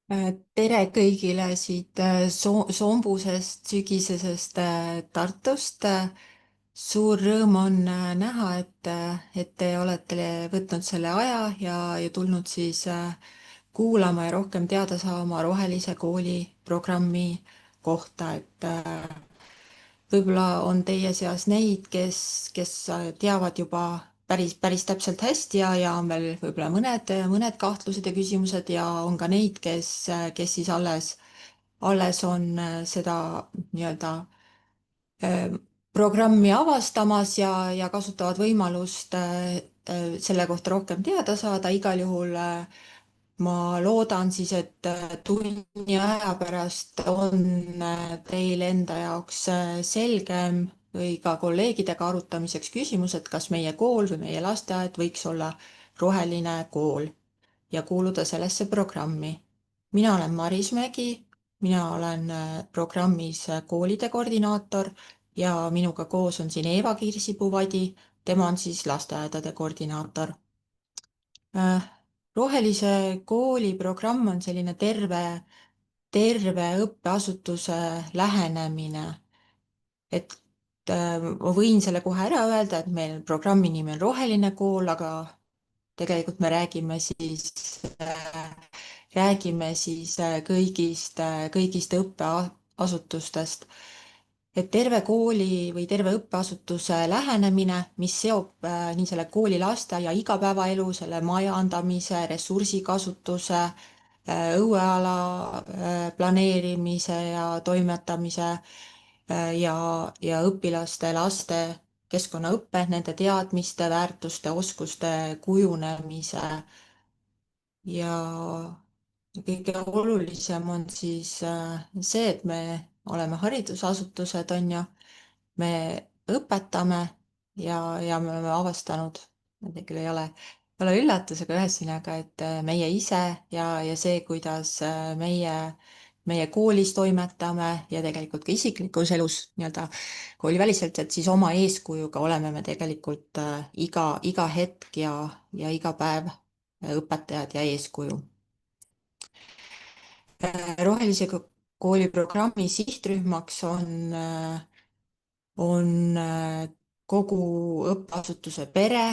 Tere kõigile siit sombusest sügisesest Tartust. Suur rõõm on näha, et te olete võtnud selle aja ja tulnud siis kuulama ja rohkem teada saama Rohelise kooli programmi kohta, et võib-olla on teie seas neid, kes teavad juba päris täpselt hästi ja on veel võib-olla mõned kahtlused ja küsimused ja on ka neid, kes siis alles on seda nii-öelda äh, programmi avastamas ja kasutavad võimalust selle kohta rohkem teada saada. Igal juhul ma loodan siis, et tunni aja pärast on teil enda jaoks selgem või ka kolleegidega arutamiseks küsimus, et kas meie kool või meie lasteaed võiks olla roheline kool ja kuuluda sellesse programmi. Mina olen Maris Mägi, mina olen programmis koolide koordinaator ja minuga koos on siin Eeva Kirsipuu-Vadi, tema on siis lasteaedade koordinaator. Äh, Rohelise kooli programm on selline terve õppeasutuse lähenemine. Et ma võin selle kohe ära öelda, et meil programmi nimi on Roheline kool, aga tegelikult me räägime siis kõigist õppeasutustest. Et terve kooli või terve õppeasutuse lähenemine, mis seob nii selle kooli lasteaia igapäevaelu, selle majandamise, ressursikasutuse, õueala planeerimise ja toimetamise ja õpilaste, laste keskkonnaõppe, nende teadmiste, väärtuste, oskuste kujunemise ja kõige olulisem on siis see, et me oleme haridusasutused, on ju, me õpetame ja me oleme avastanud, ma ei tea, küll ei ole üllatus, aga ühesõnaga, et meie ise ja see, kuidas meie koolis toimetame ja tegelikult ka isiklikus elus nii-öelda kooliväliselt, et siis oma eeskujuga oleme me tegelikult iga hetk ja iga päev õpetajad ja eeskuju. Rohelise kooli programmi sihtrühmaks on kogu õppeasutuse pere,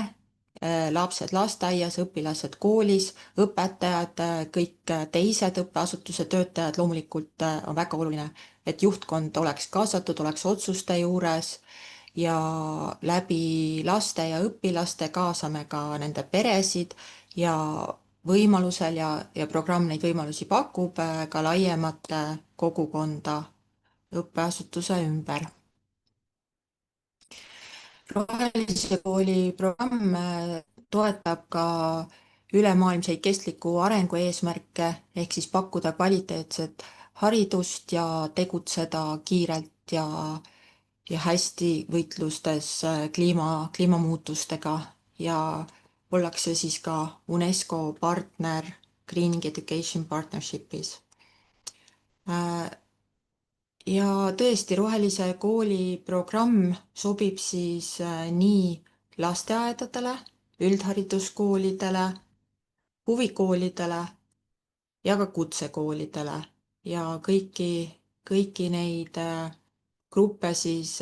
lapsed lasteaias, õpilased koolis, õpetajad, kõik teised õppeasutuse töötajad. Loomulikult on väga oluline, et juhtkond oleks kaasatud, oleks otsuste juures ja läbi laste ja õpilaste kaasame ka nende peresid ja võimalusel ja programm neid võimalusi pakub ka laiemat kogukonda õppeasutuse ümber. Rohelise kooli programm toetab ka ülemaailmseid kestliku arengu eesmärke ehk siis pakkuda kvaliteetset haridust ja tegutseda kiirelt ja hästi võitlustes kliimamuutustega ja ollakse siis ka UNESCO partner Greening Education Partnershipis. Ja tõesti, Rohelise kooli programm sobib siis nii lasteaedadele, üldhariduskoolidele, huvikoolidele ja ka kutsekoolidele ja kõiki neid gruppe siis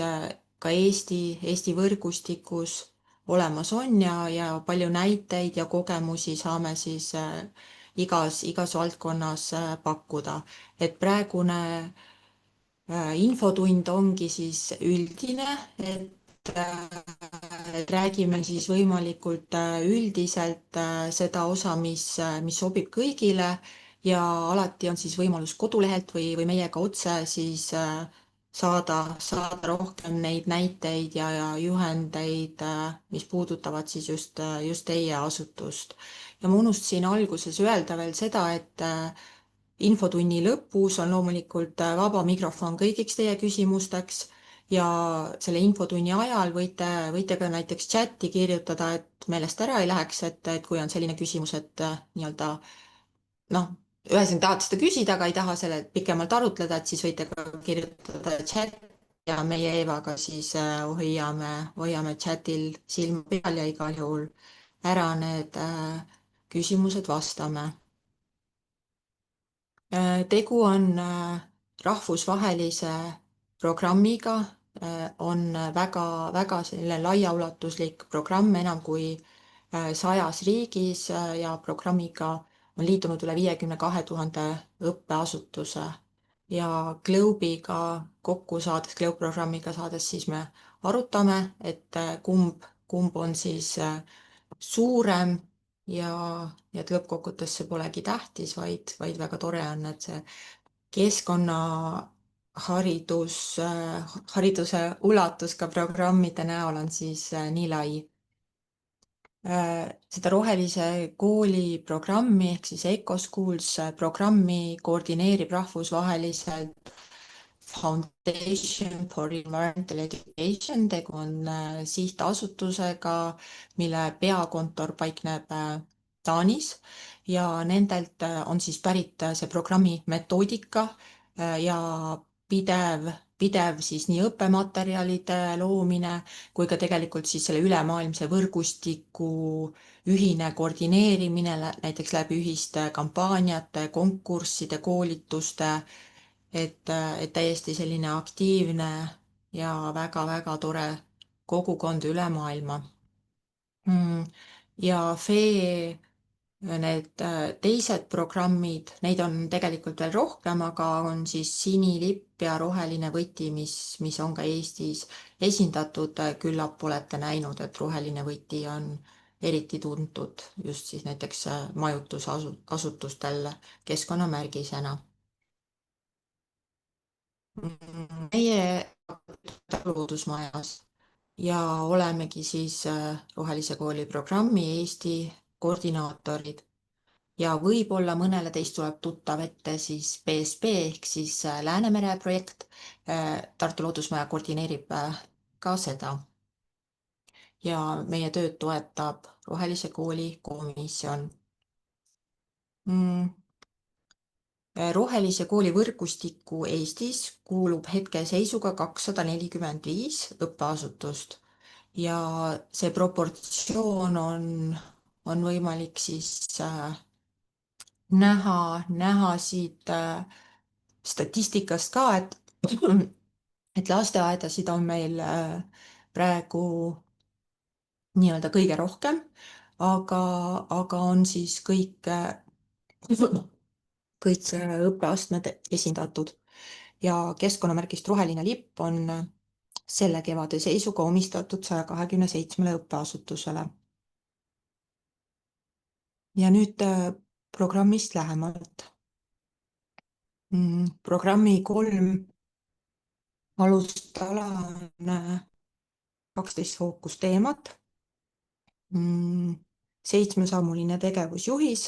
ka Eesti võrgustikus olemas on ja palju näiteid ja kogemusi saame siis igas valdkonnas pakkuda. Et praegune infotund ongi siis üldine, et räägime siis võimalikult üldiselt seda osa, mis sobib kõigile ja alati on siis võimalus kodulehelt või meiega otse siis saada rohkem neid näiteid ja juhendeid, mis puudutavad siis just teie asutust. Ja ma unustasin alguses öelda veel seda, et infotunni lõpus on loomulikult vaba mikrofon kõigiks teie küsimusteks ja selle infotunni ajal võite ka näiteks chati kirjutada, et meelest ära ei läheks, et kui on selline küsimus, et nii-öelda noh, ühesõnaga tahate seda küsida, aga ei taha selle pikemalt arutleda, et siis võite ka kirjutada chat ja meie Eevaga siis hoiame chatil silma peal ja igal juhul ära need küsimused vastame. tegu on rahvusvahelise programmiga, on väga selline laiaulatuslik programm enam kui 100 riigis ja programmiga on liitunud üle 52 000 õppeasutuse ja Globe'iga kokku saades, Globe programmiga saades, siis me arutame, et kumb on siis suurem ja, ja et lõppkokkuvõttes see polegi tähtis, vaid väga tore on, et see keskkonnaharidus, hariduse ulatus ka programmide näol on siis nii lai. Seda rohelise kooli programmi ehk siis EcoSchools programmi koordineerib rahvusvaheliselt Foundation for Environmental Education, tegu on sihtasutusega, mille peakontor paikneb Taanis ja nendelt on siis pärit see programmi metoodika ja pidev, pidev siis nii õppematerjalide loomine kui ka tegelikult siis selle ülemaailmse võrgustiku ühine koordineerimine näiteks läbi ühiste kampaaniate, konkursside, koolituste, et täiesti selline aktiivne ja väga-väga tore kogukond üle maailma. Ja FEE need teised programmid, neid on tegelikult veel rohkem, aga on siis sinilipp ja roheline võti, mis on ka Eestis esindatud. Küllap olete näinud, et roheline võti on eriti tuntud just siis näiteks majutusasutustel keskkonnamärgisena. Meie loodusmajas ja olemegi siis Rohelise kooli programmi Eesti koordinaatorid ja võib-olla mõnele teist tuleb tuttav ette siis BSP ehk siis Läänemere projekt. Tartu Loodusmaja koordineerib ka seda ja meie tööd toetab Rohelise kooli komisjon. Rohelise kooli võrgustikku Eestis kuulub hetkeseisuga 245 õppeasutust ja see proportsioon on võimalik siis näha siit statistikast ka, et lasteaedasid on meil praegu nii-öelda kõige rohkem, aga on siis kõik õppeastmed esindatud ja keskkonnamärgist roheline lipp on selle kevade seisuga omistatud 127 õppeasutusele. Ja nüüd programmist lähemalt. Programmi 3 alustala on 12 fookusteemat, 7-sammuline tegevusjuhis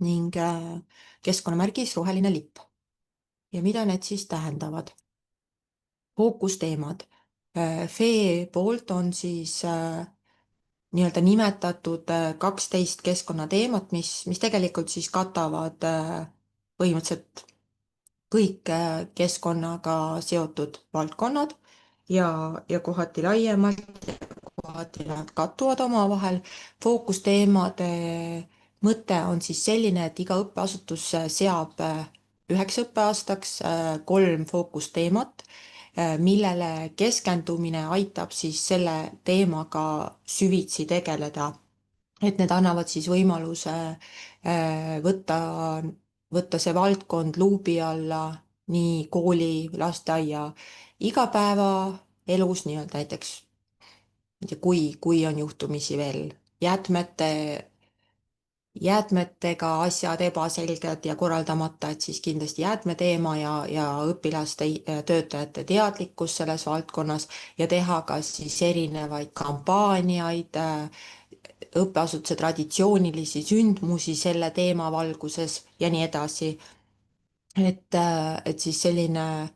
ning keskkonnamärgis roheline lipp. Ja mida need siis tähendavad? Fookusteemad. FEE poolt on siis nii-öelda nimetatud 12 keskkonnateemat, mis tegelikult siis katavad põhimõtteliselt kõik keskkonnaga seotud valdkonnad ja kohati laiemalt, kohati nad kattuvad omavahel. Fookusteemade mõte on siis selline, et iga õppeasutus seab 1 õppeaastaks 3 fookusteemat, millele keskendumine aitab siis selle teemaga süvitsi tegeleda. Et need annavad siis võimaluse võtta see valdkond luubi alla nii kooli, lasteaia igapäevaelus, nii-öelda näiteks kui on juhtumisi veel jäätmetega asjad ebaselged ja korraldamata, et siis kindlasti jäätmeteema ja õpilaste, töötajate teadlikkus selles valdkonnas ja teha ka siis erinevaid kampaaniaid, õppeasutuse traditsioonilisi sündmusi selle teema valguses ja nii edasi. Et siis selline,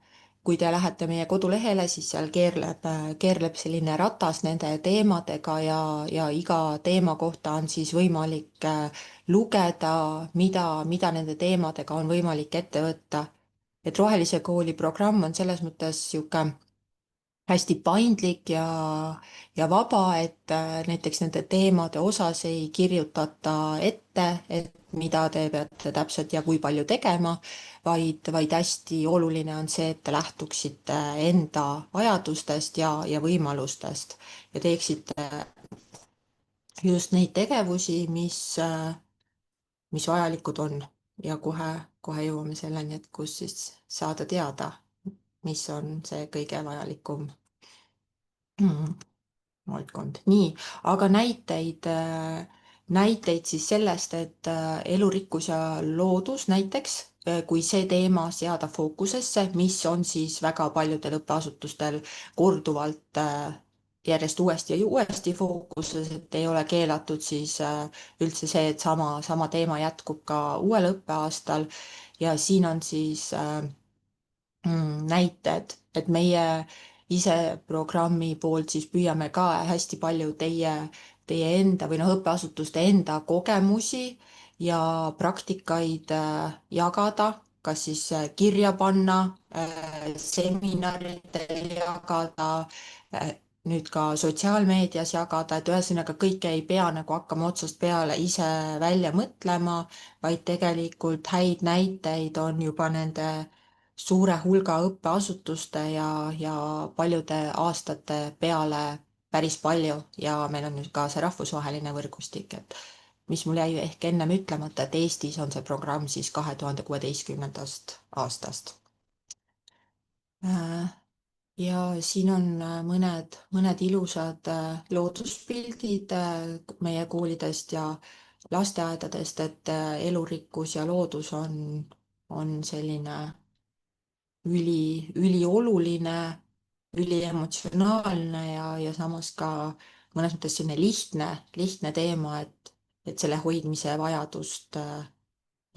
kui te lähete meie kodulehele, siis seal keerleb selline ratas nende teemadega ja iga teema kohta on siis võimalik lugeda, mida nende teemadega on võimalik ette võtta. Et Rohelise kooli programm on selles mõttes niisugune hästi paindlik ja vaba, et näiteks nende teemade osas ei kirjutata ette, et mida te peate täpselt ja kui palju tegema, vaid hästi oluline on see, et te lähtuksite enda vajadustest ja võimalustest ja teeksite just neid tegevusi, mis vajalikud on. Ja kohe jõuame selleni, et kus siis saada teada, mis on see kõige vajalikum valdkond. Nii, aga näiteid siis sellest, et elurikkus ja loodus näiteks, kui see teema seada fookusesse, mis on siis väga paljudel õppeasutustel korduvalt järjest uuesti ja uuesti fookuses, et ei ole keelatud siis üldse see, et sama teema jätkub ka uuel õppeaastal ja siin on siis näited, et meie ise programmi poolt siis püüame ka hästi palju teie enda või noh, õppeasutuste enda kogemusi ja praktikaid jagada, kas siis kirja panna, seminaridel jagada, nüüd ka sotsiaalmeedias jagada, et ühesõnaga kõike ei pea nagu hakkama otsast peale ise välja mõtlema, vaid tegelikult häid näiteid on juba nende suure hulga õppeasutuste ja paljude aastate peale päris palju ja meil on nüüd ka see rahvusvaheline võrgustik, et mis mul jäi ehk ennem ütlemata, et Eestis on see programm siis 2016. aastast. Ja siin on mõned ilusad looduspildid meie koolidest ja lasteaedadest, et elurikkus ja loodus on selline ülioluline, üliemotsionaalne ja samas ka mõnes mõttes selline lihtne teema, et selle hoidmise vajadust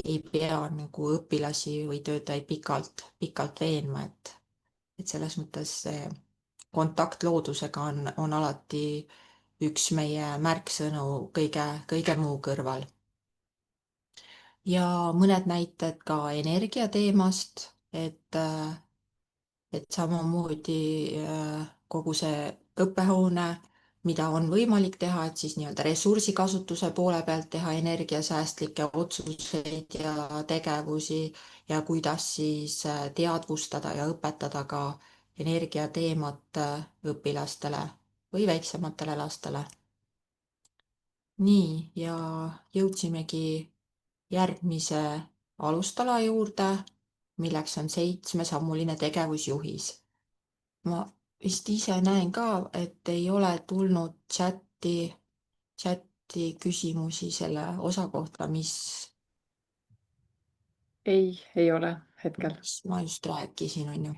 ei pea nagu õpilasi või töötajaid pikalt veenma, et selles mõttes see kontakt loodusega on alati üks meie märksõnu kõige muu kõrval. Ja mõned näited ka energiateemast, et samamoodi kogu see õppehoone, mida on võimalik teha, et siis nii-öelda ressursikasutuse poole pealt teha energiasäästlikke otsuseid ja tegevusi ja kuidas siis teadvustada ja õpetada ka energiateemat õpilastele või väiksematele lastele. Nii, ja jõudsimegi järgmise alustala juurde, milleks on 7-sammuline tegevusjuhis. Ma vist ise näen ka, et ei ole tulnud chati küsimusi selle osa kohta, ei ole hetkel. mis ma just rääkisin, on ju.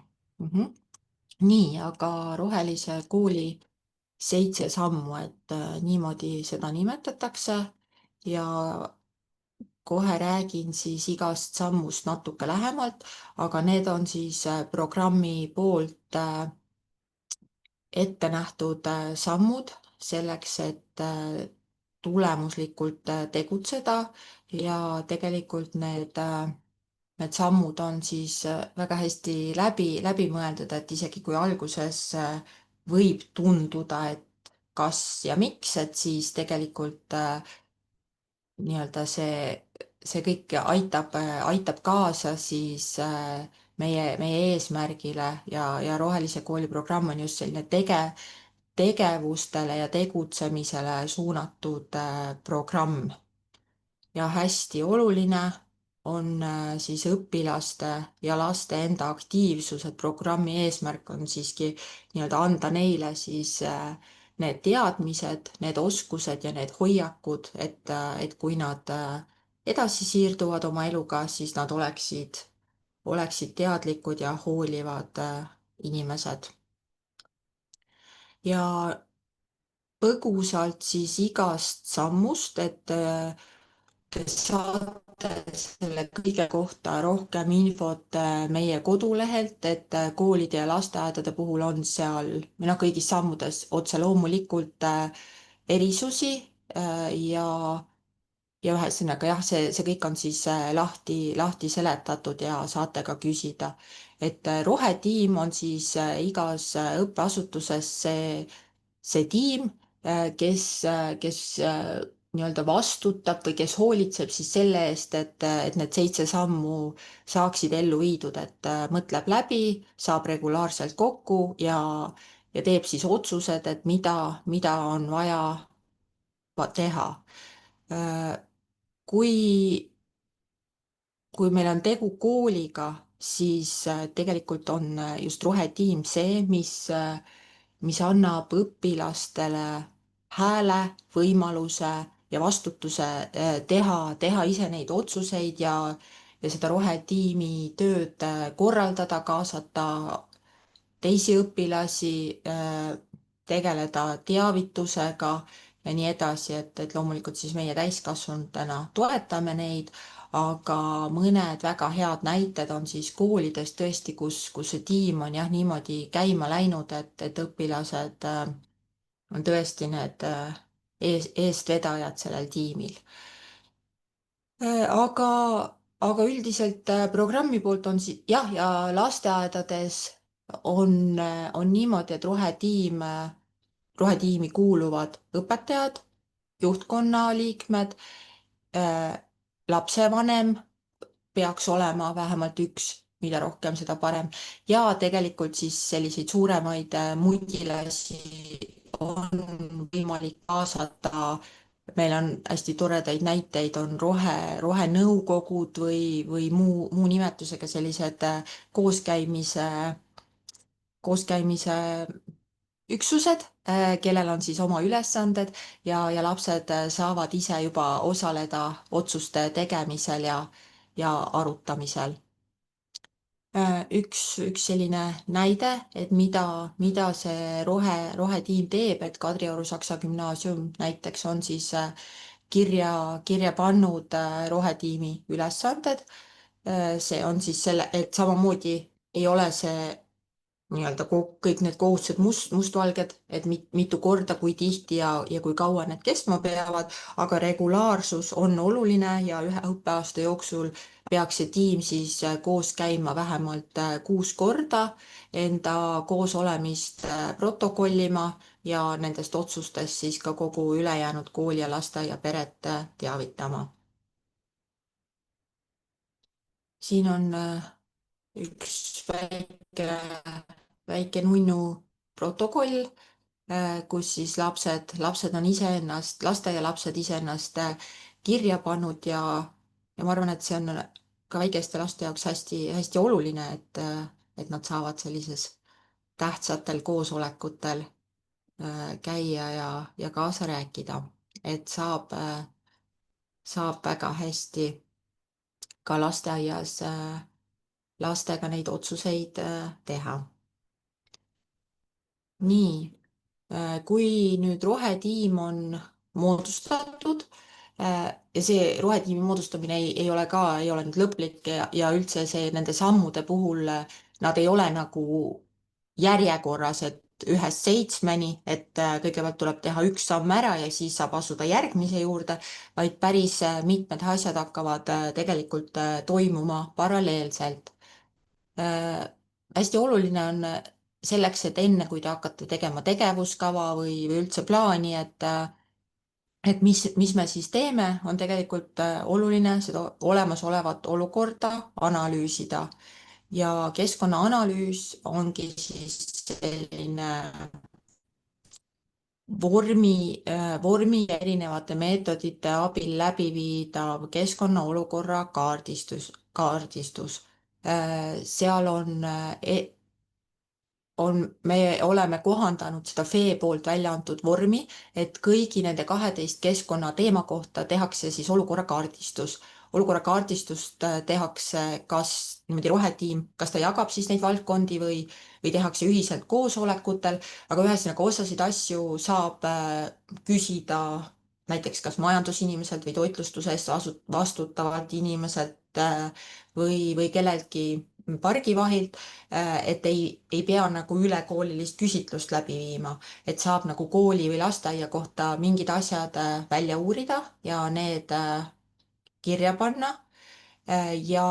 Nii, aga rohelise kooli 7 sammu, et niimoodi seda nimetatakse ja kohe räägin siis igast sammust natuke lähemalt, aga need on siis programmi poolt ette nähtud sammud selleks, et tulemuslikult tegutseda ja tegelikult need sammud on siis väga hästi läbi mõeldud, et isegi kui alguses võib tunduda, et kas ja miks, et siis tegelikult nii-öelda see kõik aitab kaasa siis meie eesmärgile ja Rohelise kooli programm on just selline tegevustele ja tegutsemisele suunatud programm. Ja hästi oluline on siis õpilaste ja laste enda aktiivsus, et programmi eesmärk on siiski nii-öelda anda neile siis need teadmised, need oskused ja need hoiakud, et kui nad edasi siirduvad oma eluga, siis nad oleksid teadlikud ja hoolivad inimesed. Ja põgusalt siis igast sammust, et te saate selle kõige kohta rohkem infot meie kodulehelt, et koolide ja lasteaedade puhul on seal, või noh, kõigis sammudes otse loomulikult erisusi ja ja ühesõnaga jah, see kõik on siis lahti seletatud ja saate ka küsida. et rohetiim on siis igas õppeasutuses see tiim, kes nii-öelda vastutab või kes hoolitseb siis selle eest, et need 7 sammu saaksid ellu viidud, et mõtleb läbi, saab regulaarselt kokku ja teeb siis otsused, et mida on vaja teha. Kui kui meil on tegu kooliga, siis tegelikult on just rohetiim see, mis annab õpilastele hääle, võimaluse ja vastutuse teha ise neid otsuseid ja seda rohetiimi tööd korraldada, kaasata teisi õpilasi, tegeleda teavitusega ja nii edasi, et loomulikult siis meie täiskasvanutena toetame neid, aga mõned väga head näited on siis koolidest tõesti, kus see tiim on jah niimoodi käima läinud, et õpilased on tõesti need eestvedajad sellel tiimil. Aga, aga üldiselt programmi poolt on jah, ja lasteaedades on niimoodi, et rohetiimi kuuluvad õpetajad, juhtkonna liikmed, äh, lapsevanem peaks olema vähemalt üks, mida rohkem, seda parem. ja tegelikult siis selliseid suuremaid mudilasi on võimalik kaasata. meil on hästi toredaid näiteid, on rohenõukogud või muu nimetusega sellised kooskäimise üksused, kellel on siis oma ülesanded ja lapsed saavad ise juba osaleda otsuste tegemisel ja arutamisel. Üks selline näide, et mida see rohetiim teeb, et Kadrioru Saksa Gümnaasium näiteks on siis kirja pannud rohetiimi ülesanded. see on siis selle, et samamoodi ei ole see nii-öelda kõik need kohustused mustvalged, et mitu korda, kui tihti ja kui kaua need kestma peavad, aga regulaarsus on oluline ja ühe õppeaasta jooksul peaks see tiim siis koos käima vähemalt 6 korda, enda koosolemist protokollima ja nendest otsustest siis ka kogu ülejäänud kooli ja lasteaia peret teavitama. siin on üks väike nunnu protokoll, kus siis lapsed on iseennast, lasteaialapsed iseennast kirja pannud ja ma arvan, et see on ka väikeste laste jaoks hästi-hästi oluline, et nad saavad sellises tähtsatel koosolekutel käia ja kaasa rääkida, et saab väga hästi ka lasteaias lastega neid otsuseid teha. nii, kui nüüd rohetiim on moodustatud ja see rohetiimi moodustamine ei ole ei ole nüüd lõplik ja üldse see nende sammude puhul nad ei ole nagu järjekorras, et 1-7, et kõigepealt tuleb teha üks samm ära ja siis saab asuda järgmise juurde, vaid päris mitmed asjad hakkavad tegelikult toimuma paralleelselt. Hästi oluline on selleks, et enne, kui te hakkate tegema tegevuskava või üldse plaani, et mis me siis teeme, on tegelikult oluline seda olemasolevat olukorda analüüsida. ja keskkonnaanalüüs ongi siis selline vormi ja erinevate meetodite abil läbiviidav keskkonna olukorra kaardistus. seal me oleme kohandanud seda FEE poolt välja antud vormi, et kõigi nende 12 keskkonnateema kohta tehakse siis olukorrakaardistus. olukorrakaardistust tehakse kas niimoodi rohetiim, kas ta jagab siis neid valdkondi või tehakse ühiselt koosolekutel, aga ühesõnaga osasid asju saab küsida näiteks kas majandusinimiselt või toitlustusest vastutavalt inimeselt või kelleltki pargi vahilt, et ei pea nagu ülekoolilist küsitlust läbi viima, et saab nagu kooli või lasteaia kohta mingid asjad välja uurida ja need kirja panna. Ja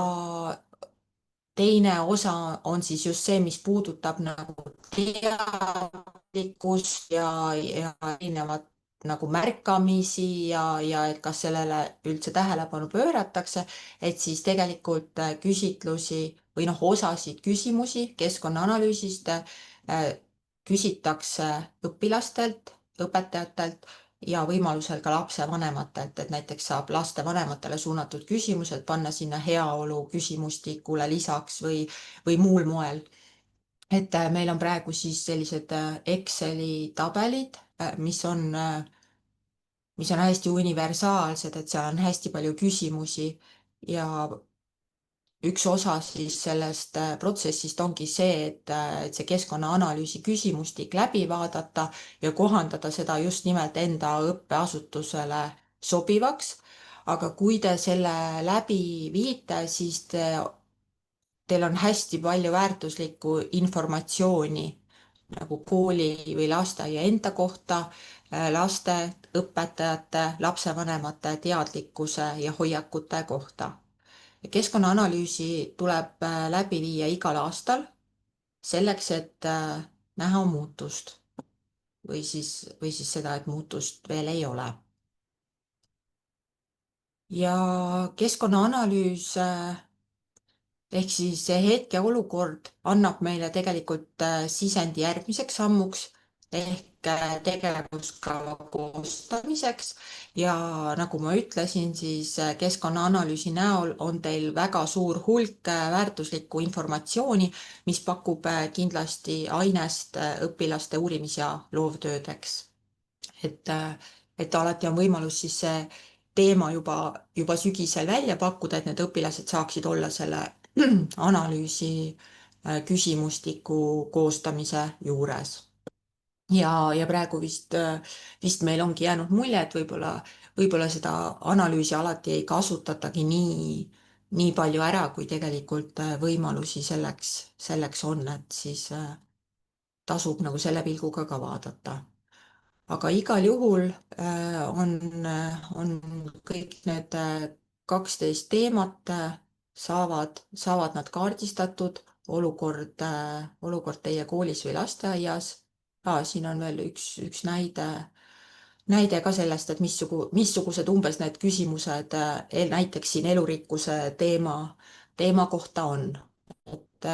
teine osa on siis just see, mis puudutab nagu teadlikkust ja erinevat nagu märkamisi ja et kas sellele üldse tähelepanu pööratakse, et siis tegelikult küsitlusi või noh, osasid küsimusi keskkonnaanalüüsist küsitakse õpilastelt, õpetajatelt ja võimalusel ka lapsevanematelt, et näiteks saab lastevanematele suunatud küsimused panna sinna heaolu küsimustikule lisaks või muul moel. Et meil on praegu siis sellised Exceli tabelid, mis on hästi universaalsed, et seal on hästi palju küsimusi ja üks osa siis sellest protsessist ongi see, et see keskkonnaanalüüsi küsimustik läbi vaadata ja kohandada seda just nimelt enda õppeasutusele sobivaks. aga kui te selle läbi viite, siis teil on hästi palju väärtuslikku informatsiooni nagu kooli või lasteaia enda kohta, laste, õpetajate, lapsevanemate teadlikkuse ja hoiakute kohta. Keskkonnaanalüüsi tuleb läbi viia igal aastal selleks, et näha muutust või siis seda, et muutust veel ei ole. Ja keskkonnaanalüüs ehk siis see hetkeolukord annab meile tegelikult sisendi järgmiseks sammuks ehk tegevuskava koostamiseks. Ja nagu ma ütlesin, siis keskkonnaanalüüsi näol on teil väga suur hulk väärtuslikku informatsiooni, mis pakub kindlasti ainest õpilaste uurimis- ja loovtöödeks. et, et alati on võimalus siis see teema juba sügisel välja pakkuda, et need õpilased saaksid olla selle analüüsi küsimustiku koostamise juures. Ja praegu vist meil ongi jäänud mulje, et võib-olla seda analüüsi alati ei kasutatagi nii palju ära, kui tegelikult võimalusi selleks on, et siis tasub nagu selle pilguga ka vaadata. Aga igal juhul on kõik need 12 teemat saavad nad kaardistatud, olukord teie koolis või lasteaias. Siin on veel üks näide ka sellest, et missugused umbes need küsimused näiteks siin elurikkuse teema kohta on. et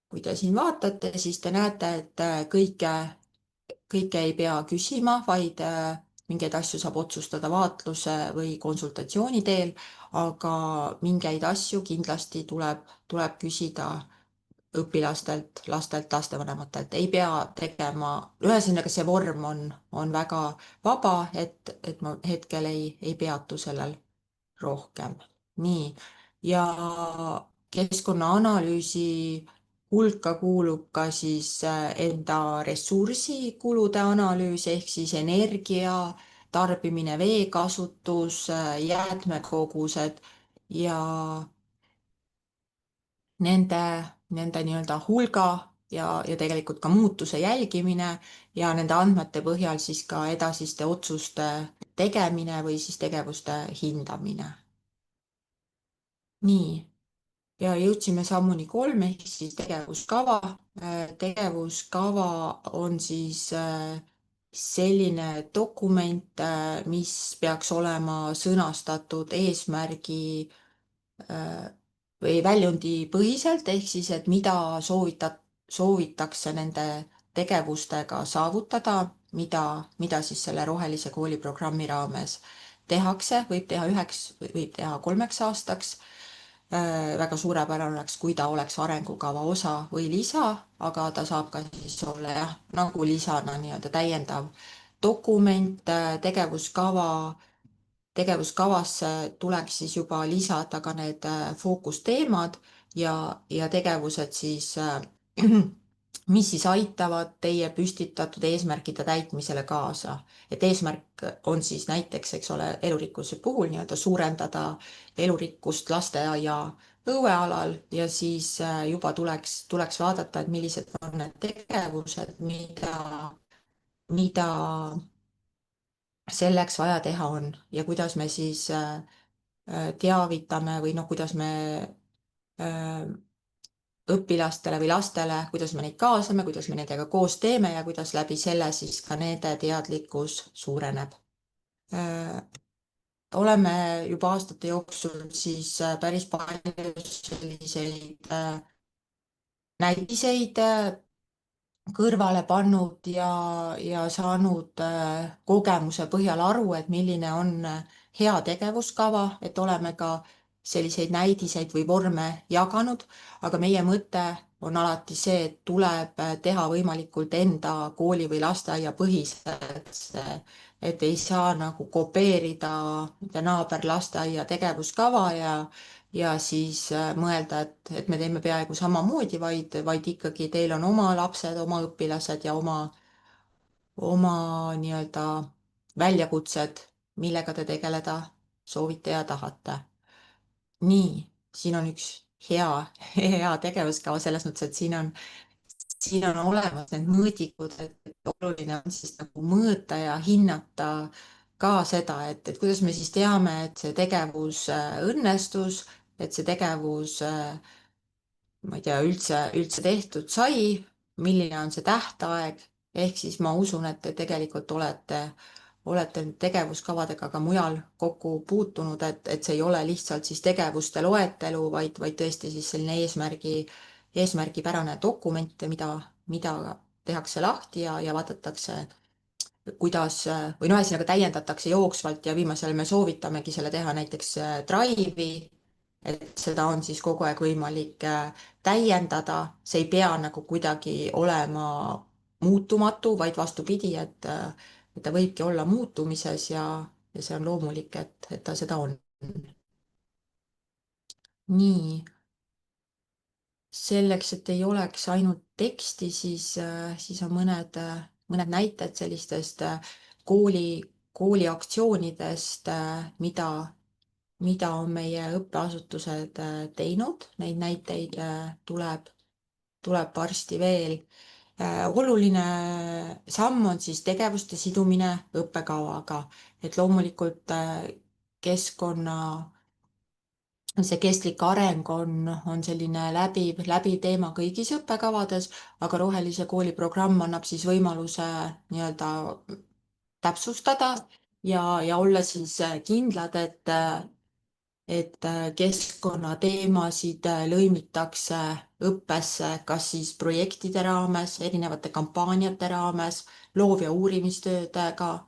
kui te siin vaatate, siis te näete, et kõike ei pea küsima, vaid mingeid asju saab otsustada vaatluse või konsultatsiooni teel, aga mingeid asju kindlasti tuleb küsida õpilastelt, lastelt, lastevanematelt, ei pea tegema, ühesõnaga see vorm on väga vaba, et ma hetkel ei peatu sellel rohkem. Nii, ja keskkonnaanalüüsi hulka kuulub ka siis enda ressursikulude analüüs ehk siis energia tarbimine, veekasutus, jäätmekogused ja nende, nende nii-öelda hulga ja tegelikult ka muutuse jälgimine ja nende andmete põhjal siis ka edasiste otsuste tegemine või siis tegevuste hindamine. Nii, ja jõudsime sammuni 3 ehk siis tegevuskava. Tegevuskava on siis selline dokument, mis peaks olema sõnastatud eesmärgi või väljundi põhiselt, ehk siis, et mida soovitakse nende tegevustega saavutada, mida siis selle rohelise kooli programmi raames tehakse, võib teha 1, võib teha 3 aastaks. Väga suurepärane oleks, kui ta oleks arengukava osa või lisa, aga ta saab ka siis olla jah, nagu lisana nii-öelda täiendav dokument, tegevuskavasse tuleks siis juba lisada ka need fookusteemad ja tegevused siis, mis siis aitavad teie püstitatud eesmärkide täitmisele kaasa. Et eesmärk on siis näiteks, eks ole, elurikkuse puhul nii-öelda suurendada elurikkust lasteaia õuealal ja siis juba tuleks vaadata, et millised on need tegevused, mida selleks vaja teha on ja kuidas me siis teavitame või noh, kuidas me äh, õpilastele või lastele, kuidas me neid kaasame, kuidas me nendega koos teeme ja kuidas läbi selle siis ka nende teadlikkus suureneb. Äh, oleme juba aastate jooksul siis päris palju selliseid näidiseid kõrvale pannud ja saanud kogemuse põhjal aru, et milline on hea tegevuskava, et oleme ka selliseid näidiseid või vorme jaganud, aga meie mõte on alati see, et tuleb teha võimalikult enda kooli või lasteaia põhiselt, et ei saa nagu kopeerida naaberlasteaia tegevuskava ja siis mõelda, et me teeme peaaegu samamoodi, vaid ikkagi teil on oma lapsed, oma õpilased ja oma nii-öelda väljakutsed, millega te tegeleda soovite ja tahate. nii, siin on üks hea, hea tegevuskava selles mõttes, et siin on olemas need mõõdikud, et oluline on siis nagu mõõta ja hinnata ka seda, et kuidas me siis teame, et see tegevus õnnestus, et see tegevus ma ei tea, üldse tehtud sai, milline on see tähtaeg, ehk siis ma usun, et te tegelikult olete tegevuskavadega ka mujal kokku puutunud, et see ei ole lihtsalt siis tegevuste loetelu, vaid tõesti siis selline eesmärgipärane dokument, mida tehakse lahti ja vaadatakse, kuidas või noh, ühesõnaga täiendatakse jooksvalt ja viimasel me soovitamegi selle teha näiteks Drive'i, et seda on siis kogu aeg võimalik täiendada, see ei pea nagu kuidagi olema muutumatu, vaid vastupidi, et ta võibki olla muutumises ja see on loomulik, et ta seda on. nii, selleks, et ei oleks ainult teksti, siis on mõned näited sellistest kooliaktsioonidest, mida on meie õppeasutused teinud, neid näiteid tuleb varsti veel. oluline samm on siis tegevuste sidumine õppekavaga, et loomulikult keskkonna, see kestlik areng on selline läbiv teema kõigis õppekavades, aga Rohelise kooli programm annab siis võimaluse nii-öelda täpsustada ja olla siis kindlad, et keskkonnateemasid lõimitakse õppesse kas siis projektide raames, erinevate kampaaniate raames, loov- ja uurimistöödega.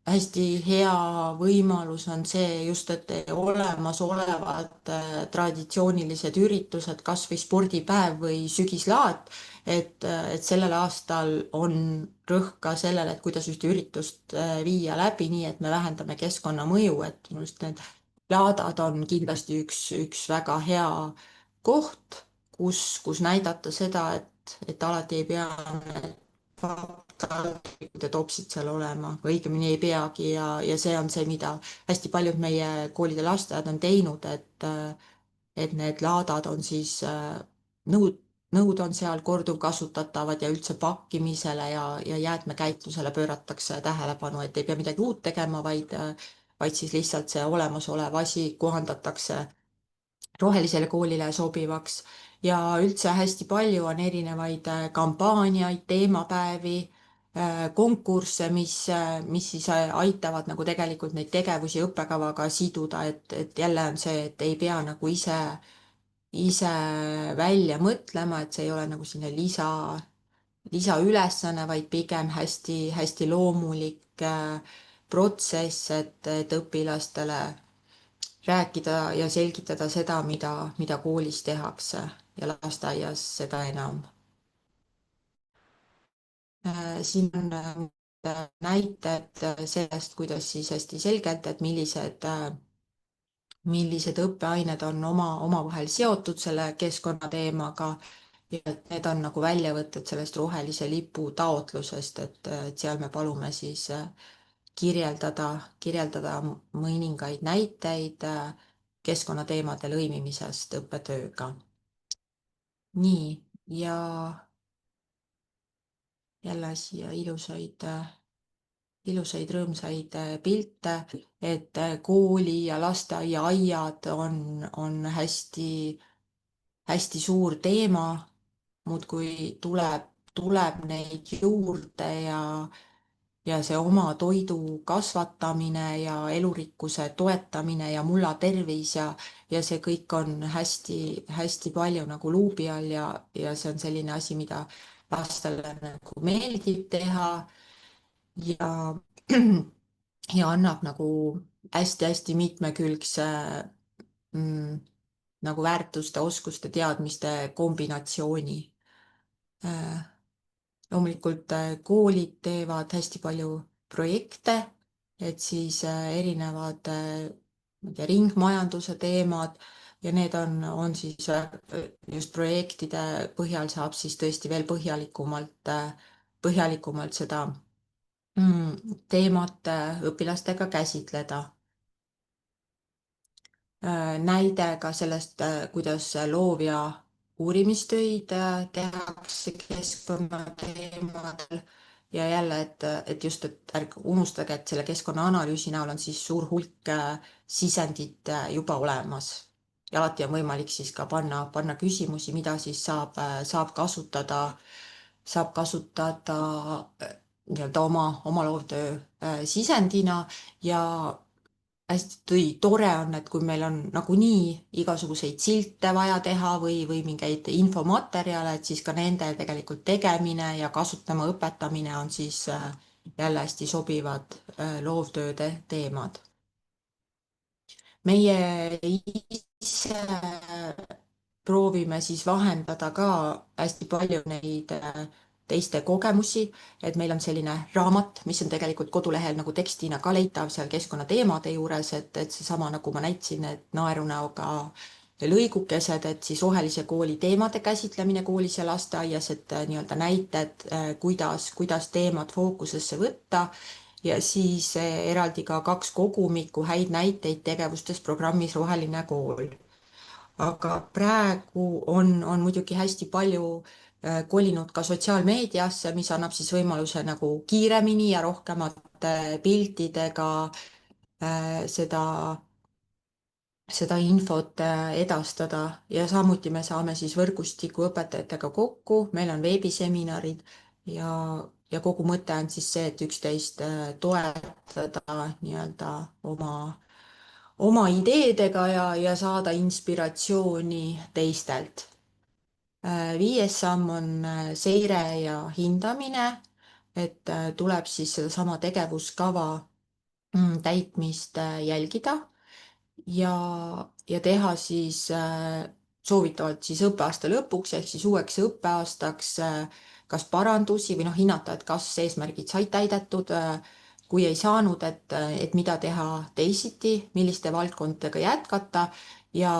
hästi hea võimalus on see just, et olemasolevad traditsioonilised üritused, kas või spordipäev või sügislaat, et sellel aastal on rõhk ka sellele, et kuidas ühte üritust viia läbi, nii et me vähendame keskkonnamõju, et minu arust need laadad on kindlasti üks väga hea koht, kus näidata seda, et alati ei pea need taldrikud ja topsid seal olema, õigemini ei peagi ja see on see, mida hästi paljud meie koolide lasteaiad on teinud, et need laadad on siis nõud on seal korduvkasutatavad ja üldse pakkimisele ja jäätmekäitlusele pööratakse tähelepanu, et ei pea midagi uut tegema, vaid siis lihtsalt see olemasolev asi kohandatakse rohelisele koolile sobivaks ja üldse hästi palju on erinevaid kampaaniaid, teemapäevi, konkursse, mis siis aitavad nagu tegelikult neid tegevusi õppekavaga siduda, et jälle on see, et ei pea nagu ise välja mõtlema, et see ei ole nagu selline lisaülesanne, vaid pigem hästi-hästi loomulik protsess, et õpilastele rääkida ja selgitada seda, mida koolis tehakse ja lasteaias seda enam. siin on näited sellest, kuidas siis hästi selgelt, et millised õppeained on omavahel seotud selle keskkonnateemaga ja et need on nagu väljavõtted sellest rohelise lipu taotlusest, et seal me palume siis kirjeldada mõningaid näiteid keskkonnateemade lõimimisest õppetööga. nii, ja jälle siia ilusaid rõõmsaid pilte, et kooli ja lasteaia aiad on hästi suur teema, muudkui tuleb neid juurde ja see oma toidu kasvatamine ja elurikkuse toetamine ja mulla tervis ja see kõik on hästi palju nagu luubi all ja see on selline asi, mida lastele nagu meeldib teha ja ja annab nagu hästi-hästi mitmekülgse mm, nagu väärtuste, oskuste, teadmiste kombinatsiooni. Loomulikult koolid teevad hästi palju projekte, et siis erinevad ma ei tea, ringmajanduse teemad ja need on siis just projektide põhjal saab siis tõesti veel põhjalikumalt seda teemat õpilastega käsitleda. Näide ka sellest, kuidas loov- ja uurimistöid tehakse keskkonnateemadel ja jälle, et just, et ärge unustage, et selle keskkonnaanalüüsi näol on siis suur hulk sisendit juba olemas. Ja alati on võimalik siis ka panna küsimusi, mida siis saab kasutada nii-öelda oma loovtöö sisendina ja hästi tore on, et kui meil on nagunii igasuguseid silte vaja teha või mingeid infomaterjale, et siis ka nende tegelikult tegemine ja kasutama õpetamine on siis jälle hästi sobivad loovtööde teemad. Meie ise proovime siis vahendada ka hästi palju neid teiste kogemusi, et meil on selline raamat, mis on tegelikult kodulehel nagu tekstina ka leitav seal keskkonnateemade juures, et seesama, nagu ma näitasin, et naerunäoga lõigukesed, et siis rohelise kooli teemade käsitlemine koolis ja lasteaias, et nii-öelda näited, kuidas teemad fookusesse võtta ja siis eraldi ka 2 kogumikku häid näiteid tegevustest programmis Roheline kool. Aga praegu on muidugi hästi palju kolinud ka sotsiaalmeediasse, mis annab siis võimaluse nagu kiiremini ja rohkemate piltidega seda infot edastada ja samuti me saame siis võrgustiku õpetajatega kokku, meil on veebiseminarid ja kogu mõte on siis see, et üksteist toetada nii-öelda oma ideedega ja saada inspiratsiooni teistelt. 5. samm on seire ja hindamine, et tuleb siis sedasama tegevuskava täitmist jälgida ja teha siis soovitavalt siis õppeaasta lõpuks ehk siis uueks õppeaastaks kas parandusi või hinnata, et kas eesmärgid said täidetud, kui ei saanud, et mida teha teisiti, milliste valdkondadega jätkata ja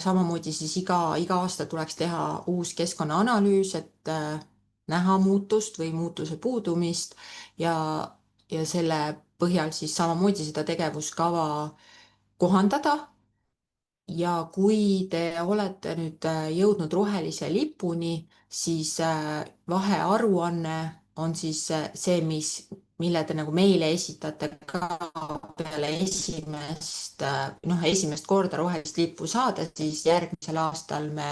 samamoodi siis iga aasta tuleks teha uus keskkonnaanalüüs, et näha muutust või muutuse puudumist ja selle põhjal siis samamoodi seda tegevuskava kohandada. Ja kui te olete nüüd jõudnud rohelise lipuni, siis vahearuanne on siis see, mille te nagu meile esitate ka peale esimest korda rohelist lippu saada, siis järgmisel aastal me